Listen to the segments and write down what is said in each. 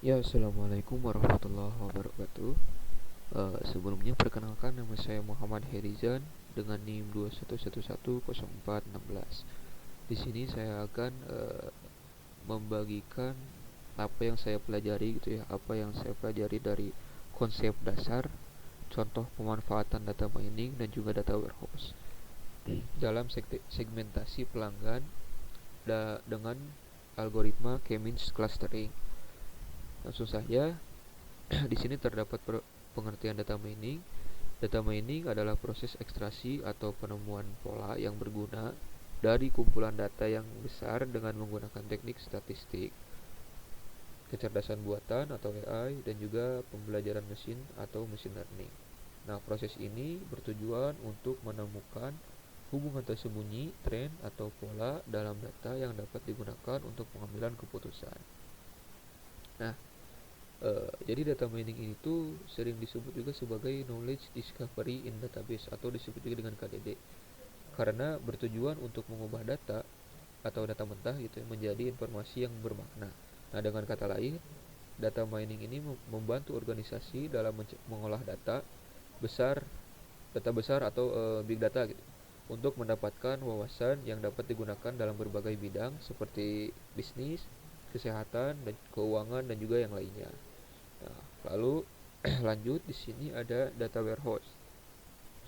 Ya, assalamualaikum warahmatullahi wabarakatuh. Sebelumnya perkenalkan, nama saya Muhammad Herizan dengan NIM 21110416. Di sini saya akan membagikan apa yang saya pelajari gitu ya, apa yang saya pelajari dari konsep dasar, contoh pemanfaatan data mining dan juga data warehouse dalam segmentasi pelanggan dengan algoritma K-means clustering. Langsung saja, di sini terdapat pengertian data mining. Data mining adalah proses ekstraksi atau penemuan pola yang berguna dari kumpulan data yang besar dengan menggunakan teknik statistik, kecerdasan buatan atau AI, dan juga pembelajaran mesin atau machine learning. Nah, proses ini bertujuan untuk menemukan hubungan tersembunyi, tren, atau pola dalam data yang dapat digunakan untuk pengambilan keputusan. Nah, jadi data mining ini tuh sering disebut juga sebagai knowledge discovery in database atau disebut juga dengan KDD, karena bertujuan untuk mengubah data atau data mentah gitu ya, menjadi informasi yang bermakna. Nah, dengan kata lain, data mining ini membantu organisasi dalam mengolah besar data besar atau big data gitu, untuk mendapatkan wawasan yang dapat digunakan dalam berbagai bidang seperti bisnis, kesehatan, dan keuangan, dan juga yang lainnya. Nah, lalu lanjut, di sini ada data warehouse.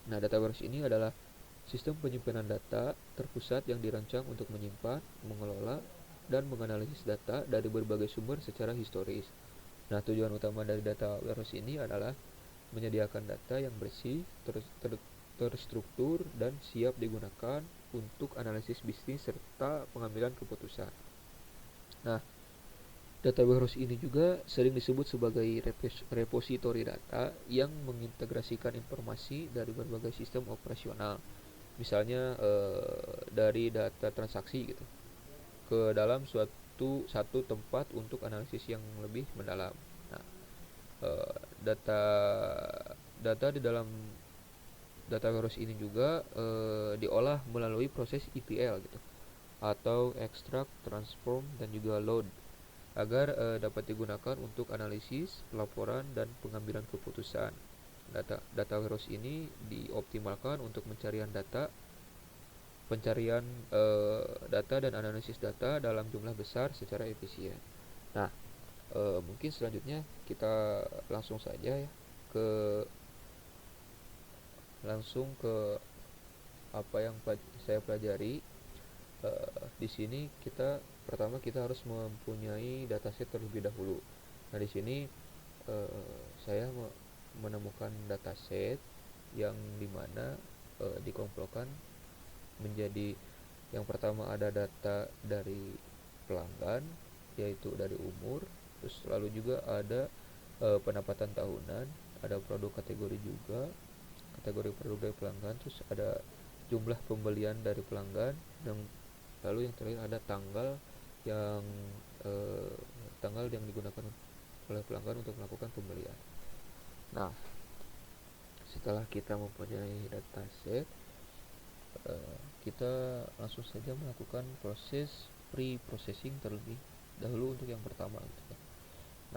Nah, data warehouse ini adalah sistem penyimpanan data terpusat yang dirancang untuk menyimpan, mengelola, dan menganalisis data dari berbagai sumber secara historis. Nah, tujuan utama dari data warehouse ini adalah menyediakan data yang bersih, terstruktur, dan siap digunakan untuk analisis bisnis serta pengambilan keputusan. Nah, data warehouse ini juga sering disebut sebagai repositori data yang mengintegrasikan informasi dari berbagai sistem operasional. Misalnya dari data transaksi gitu ke dalam satu tempat untuk analisis yang lebih mendalam. Nah, eh, data data di dalam data warehouse ini juga diolah melalui proses ETL gitu, atau extract, transform, dan juga load, agar dapat digunakan untuk analisis, pelaporan, dan pengambilan keputusan. Data warehouse ini dioptimalkan untuk pencarian data dan analisis data dalam jumlah besar secara efisien. Nah, mungkin selanjutnya kita langsung saja ya ke langsung ke apa yang saya pelajari. Di sini kita harus mempunyai dataset terlebih dahulu. Nah, di sini saya menemukan dataset yang dimana dikelompokkan menjadi, yang pertama ada data dari pelanggan, yaitu dari umur, terus lalu juga ada pendapatan tahunan, ada produk kategori juga, kategori produk dari pelanggan, terus ada jumlah pembelian dari pelanggan, dan lalu yang terakhir ada yang eh, tanggal yang digunakan oleh pelanggan untuk melakukan pembelian. Nah, setelah kita mempunyai dataset, kita langsung saja melakukan proses pre-processing terlebih dahulu untuk yang pertama gitu ya.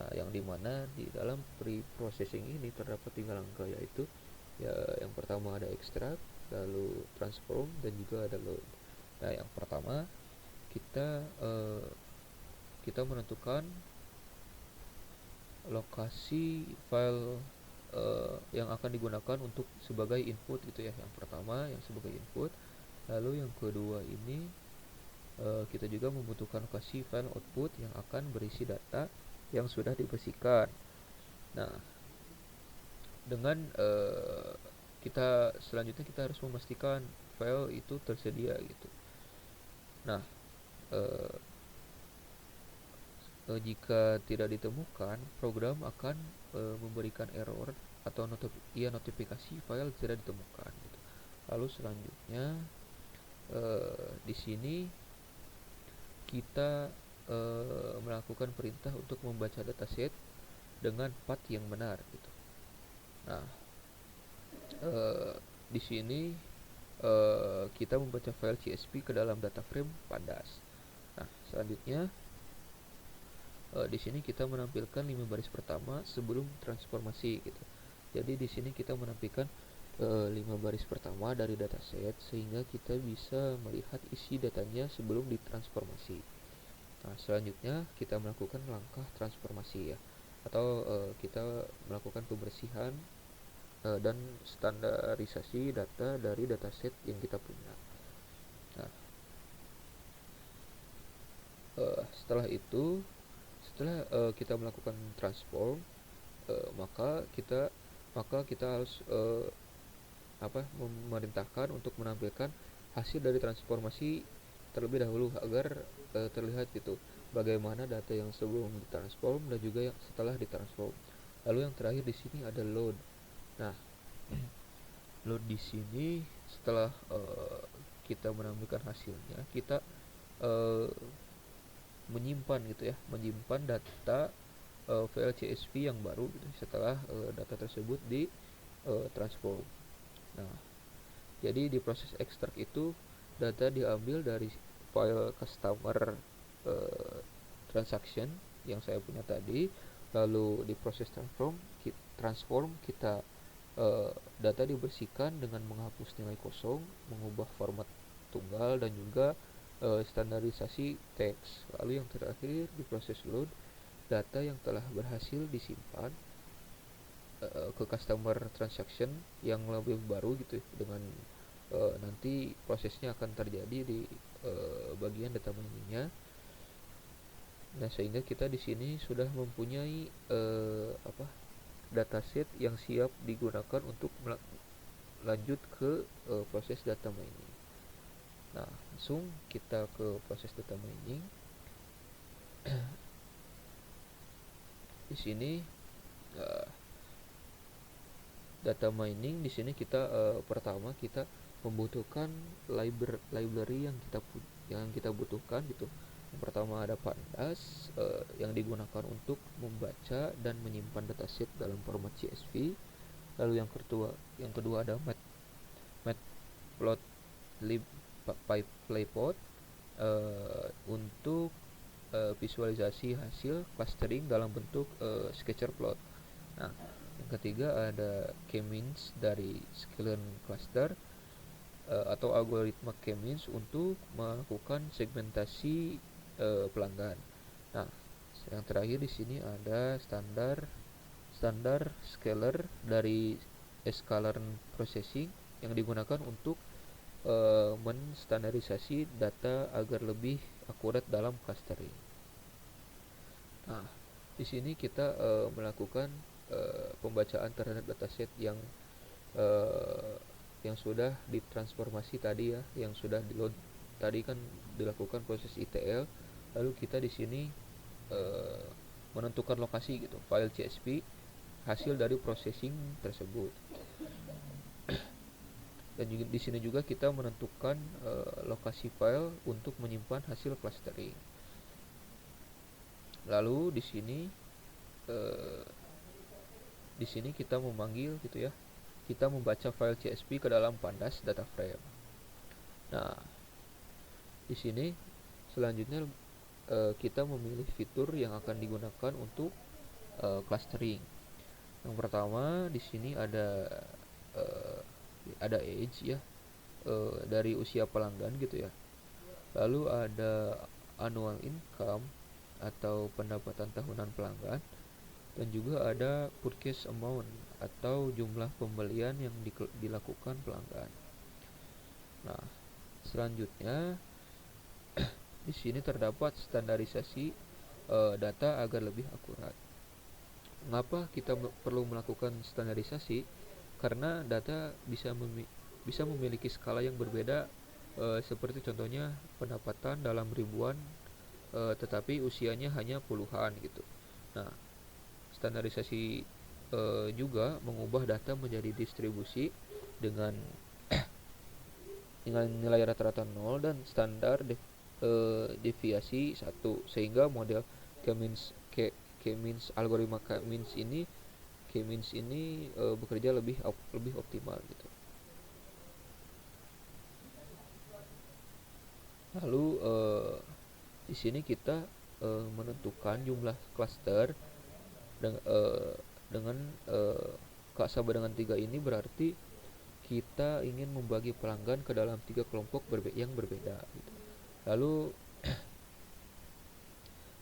Nah, yang dimana di dalam pre-processing ini terdapat 3 langkah, yaitu ya yang pertama ada extract, lalu transform, dan juga ada load. Nah, yang pertama kita eh, kita menentukan lokasi file yang akan digunakan untuk sebagai input gitu ya. Yang pertama yang sebagai input, lalu yang kedua ini kita juga membutuhkan lokasi file output yang akan berisi data yang sudah dibersihkan. Nah, dengan kita selanjutnya kita harus memastikan file itu tersedia gitu. Nah, eh, jika tidak ditemukan, program akan memberikan error atau notifikasi file tidak ditemukan gitu. Lalu selanjutnya di sini kita melakukan perintah untuk membaca dataset dengan path yang benar gitu. Nah, eh, di sini kita membaca file CSV ke dalam data frame pandas. Nah, selanjutnya Di sini kita menampilkan 5 baris pertama sebelum transformasi gitu. Jadi di sini kita menampilkan 5 baris pertama dari dataset sehingga kita bisa melihat isi datanya sebelum ditransformasi. Nah, selanjutnya kita melakukan langkah transformasi ya, atau kita melakukan pembersihan dan standarisasi data dari dataset yang kita punya. Nah, setelah kita melakukan transform, maka kita harus memerintahkan untuk menampilkan hasil dari transformasi terlebih dahulu agar terlihat gitu bagaimana data yang sebelum ditransform dan juga yang setelah ditransform. Lalu yang terakhir di sini ada load. Nah, load di sini setelah kita menampilkan hasilnya, kita menyimpan data file CSV yang baru gitu, setelah data tersebut di transform. Nah, jadi di proses ekstrak itu data diambil dari file customer transaction yang saya punya tadi, lalu di proses transform kita data dibersihkan dengan menghapus nilai kosong, mengubah format tunggal dan juga standarisasi teks. Lalu yang terakhir di proses load, data yang telah berhasil disimpan ke customer transaction yang lebih baru gitu dengan nanti prosesnya akan terjadi di bagian data miningnya. Nah, sehingga kita di sini sudah mempunyai dataset yang siap digunakan untuk lanjut ke proses data mining. Nah, langsung kita ke proses data mining. Di sini data mining di sini kita pertama kita membutuhkan library yang kita butuhkan gitu. Yang pertama ada pandas yang digunakan untuk membaca dan menyimpan dataset dalam format CSV. Lalu yang kedua ada matplotlib playplot untuk visualisasi hasil clustering dalam bentuk scatter plot. Nah, yang ketiga ada k-means dari sklearn cluster atau algoritma k-means untuk melakukan segmentasi pelanggan. Nah, yang terakhir di sini ada standar scalar dari sklearn processing yang digunakan untuk menstandarisasi data agar lebih akurat dalam clustering. Nah, di sini kita melakukan pembacaan terhadap dataset yang sudah ditransformasi tadi ya, yang sudah di load tadi kan dilakukan proses ETL. Lalu kita di sini menentukan lokasi gitu, file CSV hasil dari processing tersebut. Dan juga di sini juga kita menentukan lokasi file untuk menyimpan hasil clustering. Lalu di sini kita memanggil gitu ya. Kita membaca file CSV ke dalam pandas data frame. Nah, di sini selanjutnya kita memilih fitur yang akan digunakan untuk clustering. Yang pertama di sini ada age ya, dari usia pelanggan gitu ya. Lalu ada annual income atau pendapatan tahunan pelanggan, dan juga ada purchase amount atau jumlah pembelian yang dilakukan pelanggan. Nah, selanjutnya di sini terdapat standarisasi data agar lebih akurat. Mengapa kita perlu melakukan standarisasi? Karena data bisa memiliki skala yang berbeda, seperti contohnya pendapatan dalam ribuan, tetapi usianya hanya puluhan gitu. Nah, standarisasi juga mengubah data menjadi distribusi dengan nilai rata-rata 0 dan standar deviasi 1, sehingga model k-means algoritma k-means ini bekerja lebih optimal gitu. Lalu di sini kita menentukan jumlah klaster dengan sama dengan 3 ini berarti kita ingin membagi pelanggan ke dalam 3 kelompok yang berbeda gitu. Lalu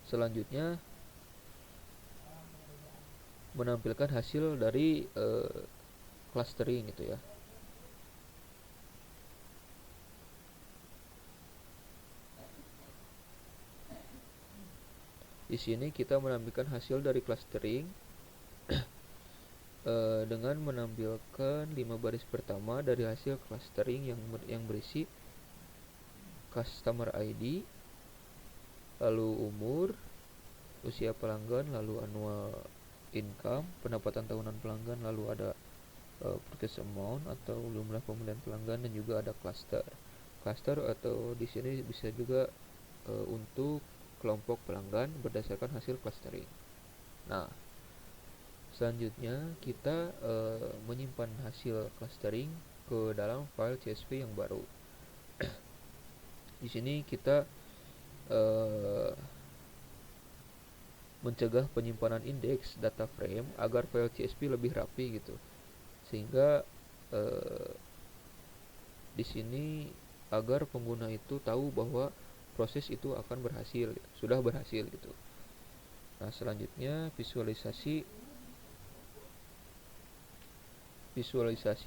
selanjutnya menampilkan hasil dari clustering gitu ya. Di sini kita menampilkan hasil dari clustering dengan menampilkan 5 baris pertama dari hasil clustering yang berisi customer ID, lalu umur, usia pelanggan, lalu annual income, pendapatan tahunan pelanggan, lalu ada purchase amount atau jumlah pembelian pelanggan, dan juga ada cluster. Cluster atau di sini bisa juga untuk kelompok pelanggan berdasarkan hasil clustering. Nah, selanjutnya kita menyimpan hasil clustering ke dalam file CSV yang baru. Di sini kita mencegah penyimpanan indeks data frame agar file CSV lebih rapi gitu, sehingga di sini agar pengguna itu tahu bahwa proses itu akan berhasil, sudah berhasil gitu. Nah, selanjutnya visualisasi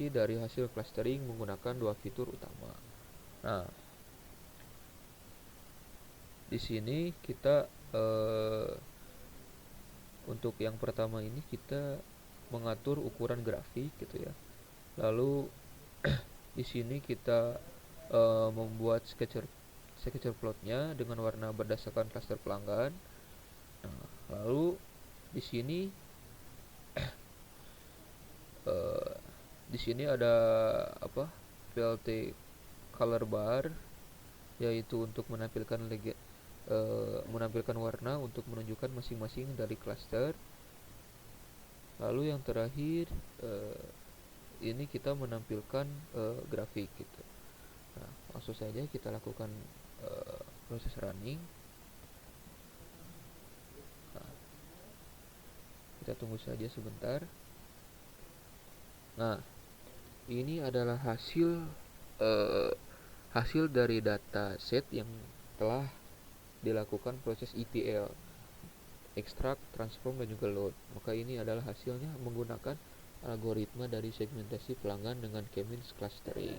dari hasil clustering menggunakan 2 fitur utama. Nah, di sini kita untuk yang pertama ini kita mengatur ukuran grafik gitu ya. Lalu di sini kita membuat sketcher plotnya dengan warna berdasarkan klaster pelanggan. Nah, lalu di sini ada VLT color bar, yaitu untuk menampilkan warna untuk menunjukkan masing-masing dari klaster. Lalu yang terakhir ini kita menampilkan grafik gitu. Nah, langsung saja kita lakukan proses running. Nah, kita tunggu saja sebentar. Nah, ini adalah hasil dari data set yang telah dilakukan proses ETL, extract, transform, dan juga load. Maka ini adalah hasilnya menggunakan algoritma dari segmentasi pelanggan dengan K-means clustering.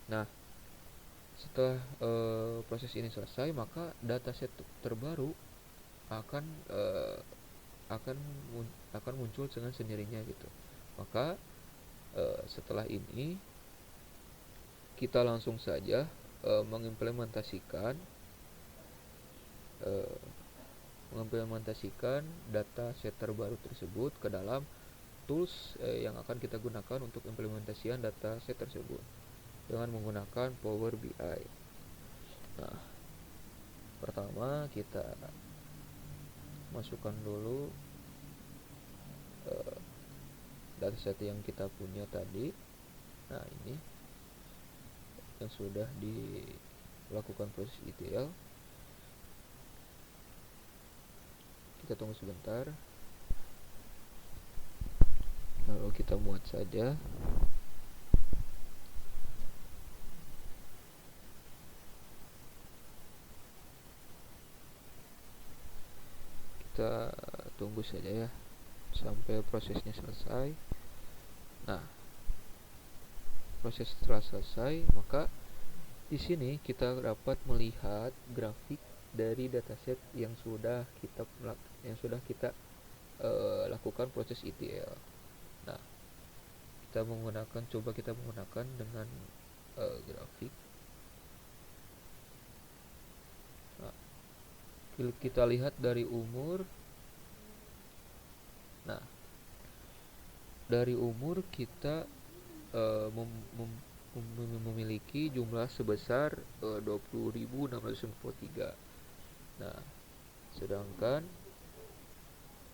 Nah, setelah proses ini selesai, maka dataset terbaru akan muncul dengan sendirinya gitu. Maka setelah ini kita langsung saja mengimplementasikan dataset terbaru tersebut ke dalam tools yang akan kita gunakan untuk implementasian dataset tersebut dengan menggunakan Power BI. Nah, pertama kita masukkan dulu dataset yang kita punya tadi. Nah, ini yang sudah dilakukan proses ETL. Kita tunggu sebentar, lalu kita muat saja. Kita tunggu saja ya sampai prosesnya selesai. Nah, proses setelah selesai, maka di sini kita dapat melihat grafik dari dataset yang sudah kita lakukan proses ETL. Nah, kita menggunakan dengan grafik. Nah, kita lihat dari umur. Nah, dari umur kita memiliki jumlah sebesar 20.653. Nah, sedangkan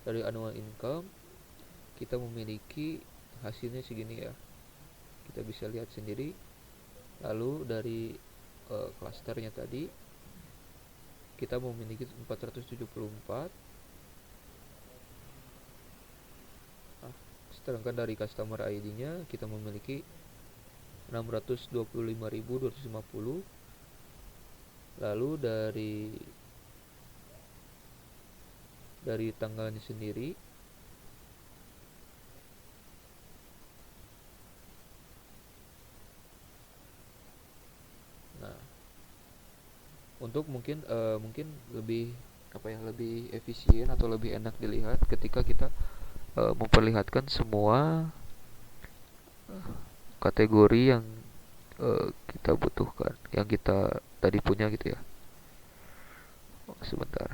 dari annual income kita memiliki hasilnya segini ya. Kita bisa lihat sendiri. Lalu dari klasternya tadi kita memiliki 474. Sedangkan dari customer ID-nya kita memiliki 625.250. Lalu dari tanggalnya sendiri untuk mungkin lebih lebih efisien atau lebih enak dilihat ketika kita memperlihatkan semua kategori yang kita butuhkan, yang kita tadi punya gitu ya. Sebentar.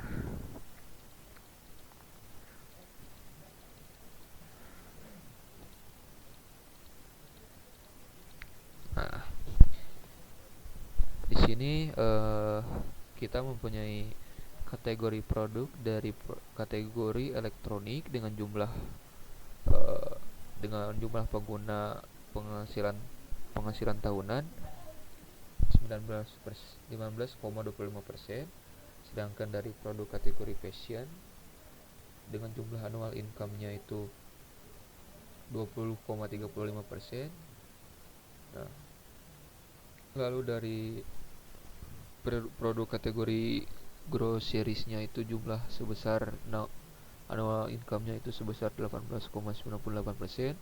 Nah, di sini kita mempunyai kategori produk dari kategori elektronik dengan jumlah pengguna penghasilan tahunan 15,25%. Sedangkan dari produk kategori fashion dengan jumlah annual income-nya itu 20,35%. Nah, lalu dari produk kategori groceries-nya itu jumlah sebesar annual income-nya itu sebesar 18,98%.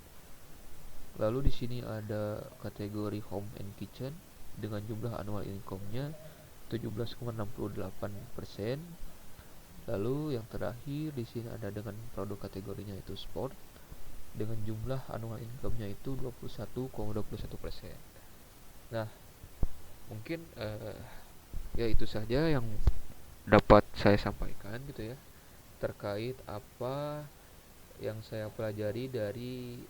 Lalu di sini ada kategori home and kitchen dengan jumlah annual income-nya 17,68%. Lalu yang terakhir di sini ada dengan produk kategorinya itu sport dengan jumlah annual income-nya itu 21,21%. Nah, mungkin ya itu saja yang dapat saya sampaikan gitu ya, terkait apa yang saya pelajari dari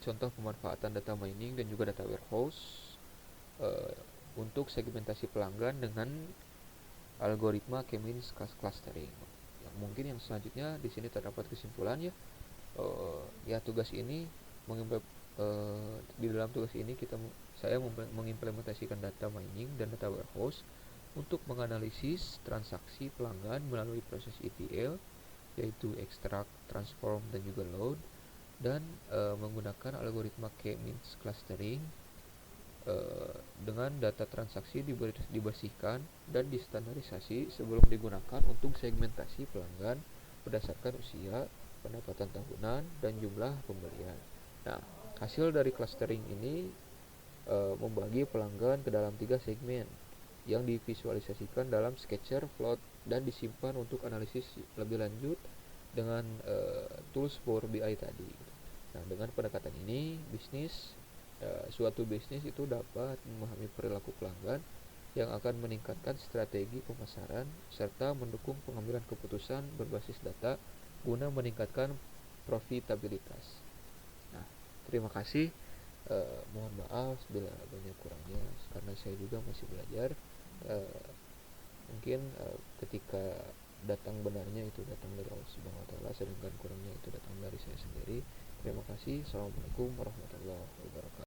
contoh pemanfaatan data mining dan juga data warehouse untuk segmentasi pelanggan dengan algoritma K-means clustering. Mungkin yang selanjutnya di sini terdapat kesimpulan ya. Tugas ini di dalam tugas ini saya mengimplementasikan data mining dan data warehouse untuk menganalisis transaksi pelanggan melalui proses ETL, yaitu extract, transform, dan juga load, dan menggunakan algoritma K-means clustering dengan data transaksi dibersihkan dan distandarisasi sebelum digunakan untuk segmentasi pelanggan berdasarkan usia, pendapatan tahunan, dan jumlah pembelian. Nah, hasil dari clustering ini membagi pelanggan ke dalam 3 segmen yang divisualisasikan dalam sketcher, plot, dan disimpan untuk analisis lebih lanjut dengan tools Power BI tadi. Nah, dengan pendekatan ini suatu bisnis itu dapat memahami perilaku pelanggan yang akan meningkatkan strategi pemasaran serta mendukung pengambilan keputusan berbasis data guna meningkatkan profitabilitas. Nah, terima kasih. Mohon maaf bila banyak kurangnya karena saya juga masih belajar. Mungkin ketika datang benarnya itu datang dari Allah Subhanahu wa taala, sedangkan kurangnya itu datang dari saya sendiri. Terima kasih. Assalamualaikum warahmatullahi wabarakatuh.